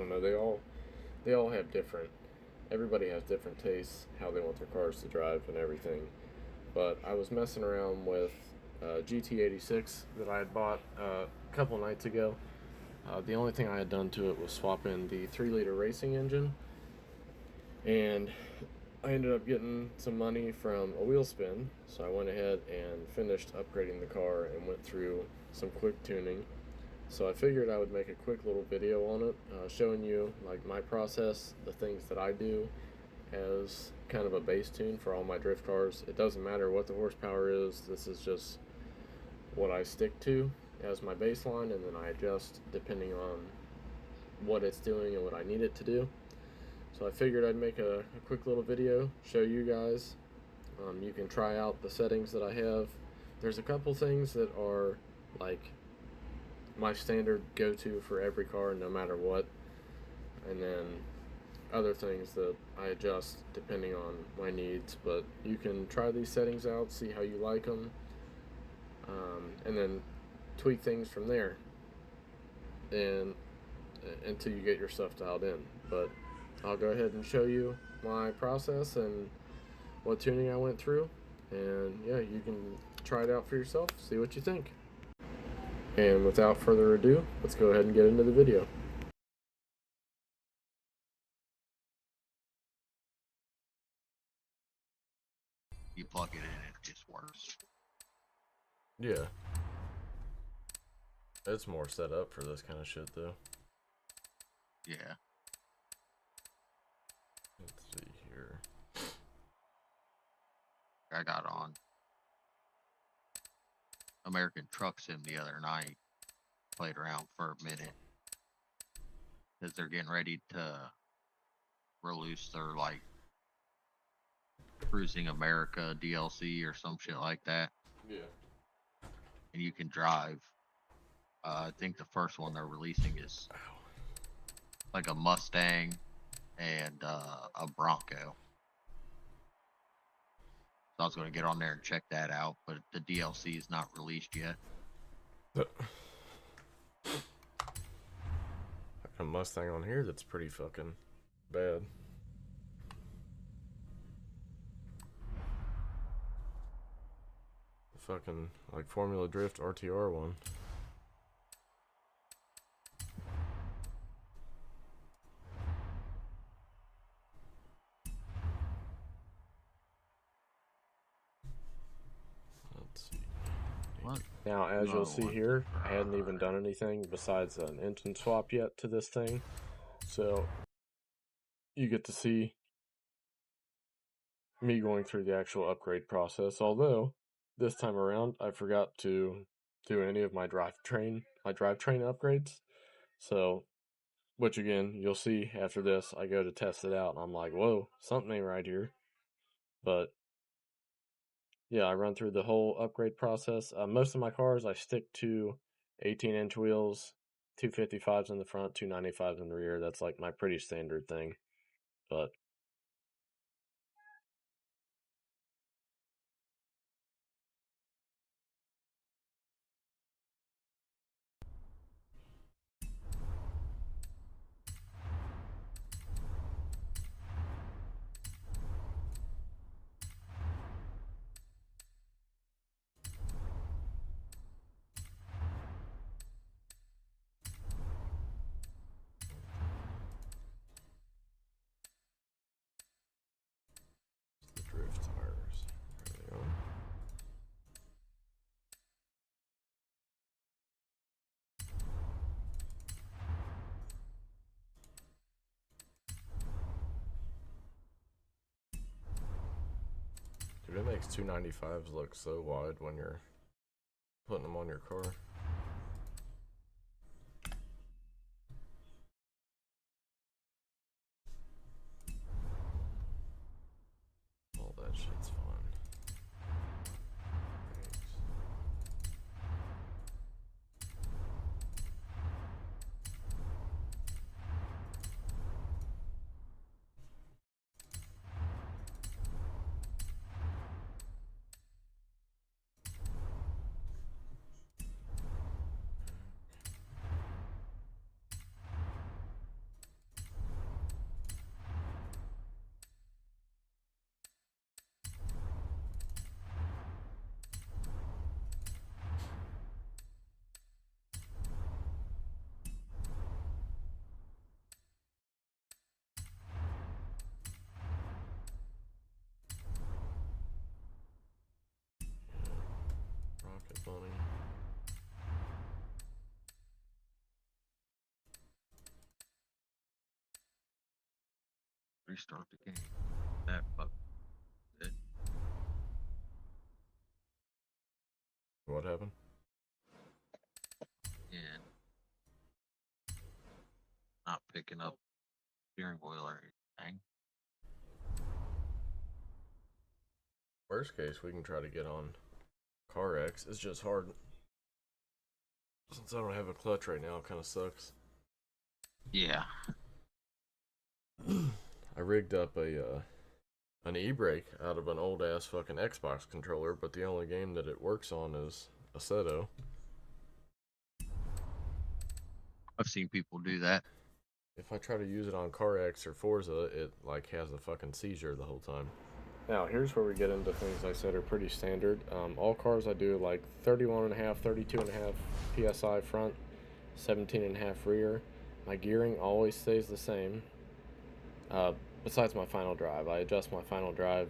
don't know. They all have different. Everybody has different tastes, how they want their cars to drive and everything. But I was messing around with GT86 that I had bought a couple nights ago. The only thing I had done to it was swap in the 3-liter racing engine, and I ended up getting some money from a wheel spin. So I went ahead and finished upgrading the car and went through some quick tuning. So I figured I would make a quick little video on it, showing you like my process, the things that I do as kind of a base tune for all my drift cars. It doesn't matter what the horsepower is. This is just what I stick to as my baseline, and then I adjust depending on what it's doing and what I need it to do. So I figured I'd make a quick little video, show you guys. You can try out the settings that I have. There's a couple things that are like my standard go-to for every car, no matter what, and then other things that I adjust depending on my needs. But you can try these settings out, see how you like them, and then tweak things from there, and until you get your stuff dialed in. But I'll go ahead and show you my process and what tuning I went through, and yeah, you can try it out for yourself, see what you think. And without further ado, let's go ahead and get into the video. You plug it in, it just works. Yeah. It's more set up for this kind of shit, though. Yeah. Let's see here. I got on American Truck Sim the other night. Played around for a minute. Because they're getting ready to release their, like, Cruising America DLC or some shit like that. Yeah. And you can drive. I think the first one they're releasing is like a Mustang and a Bronco. So I was going to get on there and check that out, but the DLC is not released yet. Like a Mustang on here that's pretty fucking bad. The fucking like Formula Drift RTR one. Let's see. What? Now, as you'll see here, I hadn't even done anything besides an engine swap yet to this thing. So, you get to see me going through the actual upgrade process. Although, this time around, I forgot to do any of my drivetrain upgrades. So, which again, you'll see after this, I go to test it out, and I'm like, whoa, something ain't right here. But yeah, I run through the whole upgrade process. Most of my cars, I stick to 18-inch wheels, 255s in the front, 295s in the rear. That's like my pretty standard thing. But the drift tires. There they are. Dude, it makes 295s look so wide when you're putting them on your car. All that shit's fun. Thanks. Restart the game. That fuck. It. What happened? And not picking up steering wheel or anything. Worst case, we can try to get on Car X. It's just hard. Since I don't have a clutch right now, it kind of sucks. Yeah. I rigged up an e-brake out of an old ass fucking Xbox controller, but the only game that it works on is Assetto. I've seen people do that. If I try to use it on Car X or Forza, it like has a fucking seizure the whole time. Now, here's where we get into things I said are pretty standard. All cars I do like 31.5, 32.5 PSI front, 17.5 rear. My gearing always stays the same. Besides my final drive, I adjust my final drive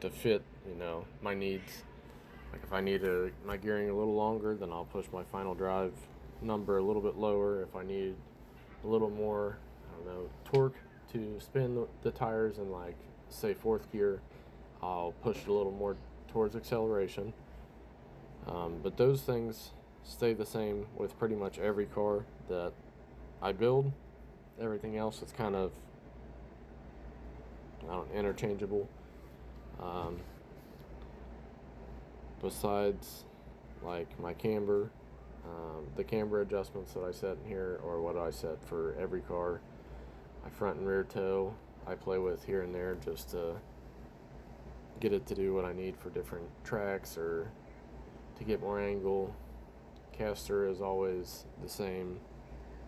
to fit, my needs. Like if I need my gearing a little longer, then I'll push my final drive number a little bit lower. If I need a little more, torque to spin the tires in like say fourth gear, I'll push it a little more towards acceleration. But those things stay the same with pretty much every car that I build. Everything else is kind of interchangeable. Besides like my camber, the camber adjustments that I set in here or what I set for every car. My front and rear toe I play with here and there just to get it to do what I need for different tracks or to get more angle. Caster is always the same,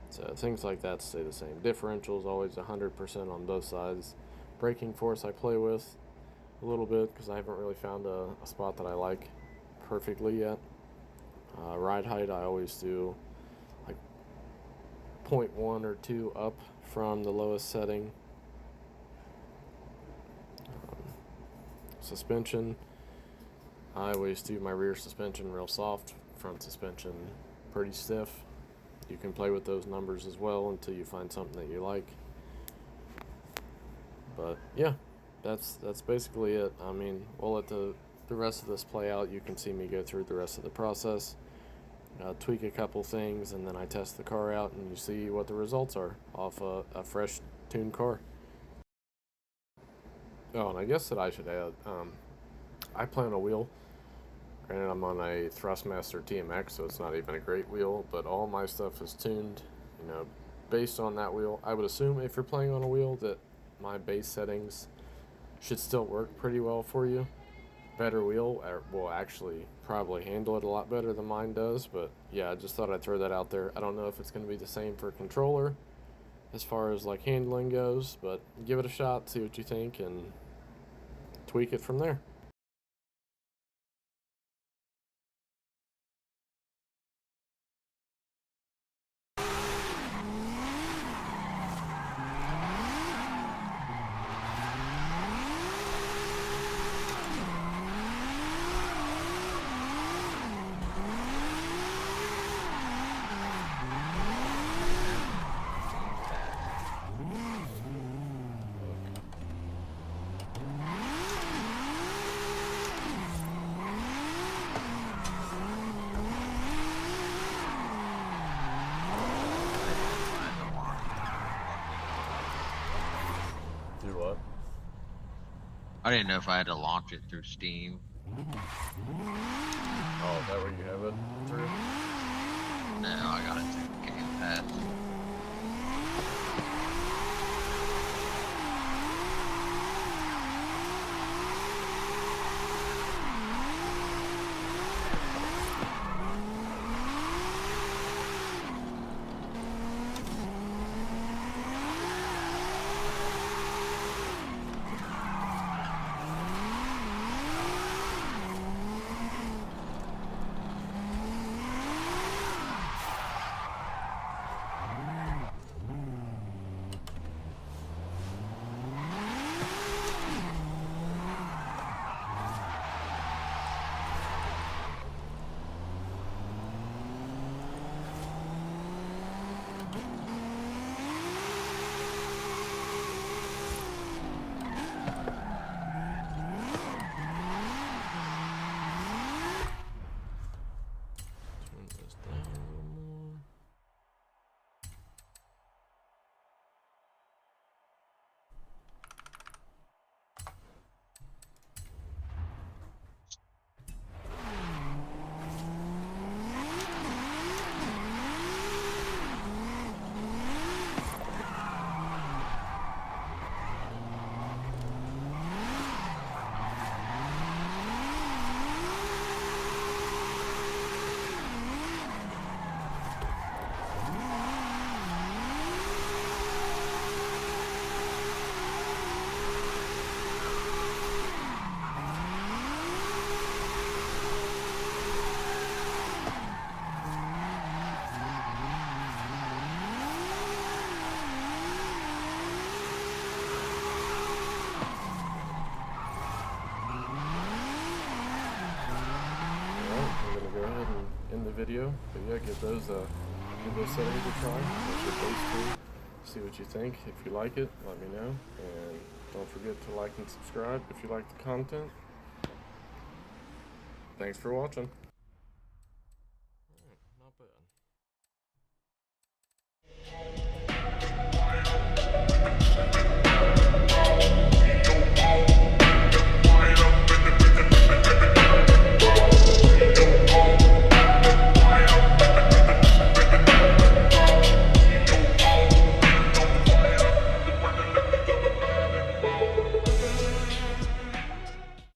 so things like that stay the same. Differential is always 100% on both sides. Braking force I play with a little bit because I haven't really found a spot that I like perfectly yet. Ride height I always do like 0.1 or 2 up from the lowest setting. Suspension I always do my rear suspension real soft, front suspension pretty stiff. You can play with those numbers as well until you find something that you like. But yeah, that's basically it. I mean, we'll let the rest of this play out. You can see me go through the rest of the process, tweak a couple things, and then I test the car out and you see what the results are off a fresh tuned car. Oh, and I guess that I should add, I play on a wheel. Granted, I'm on a Thrustmaster TMX, so it's not even a great wheel, but all my stuff is tuned, based on that wheel. I would assume if you're playing on a wheel that my base settings should still work pretty well for you. Better wheel will actually probably handle it a lot better than mine does, but yeah, I just thought I'd throw that out there. I don't know if it's going to be the same for controller as far as like handling goes, but give it a shot, see what you think, and tweak it from there. Do what? I didn't know if I had to launch it through Steam. Oh, is that where you have it through? No, I got it through Game Pass. go ahead and end the video. But yeah, give those settings a try. That's your base tune. See what you think. If you like it, let me know. And don't forget to like and subscribe if you like the content. Thanks for watching.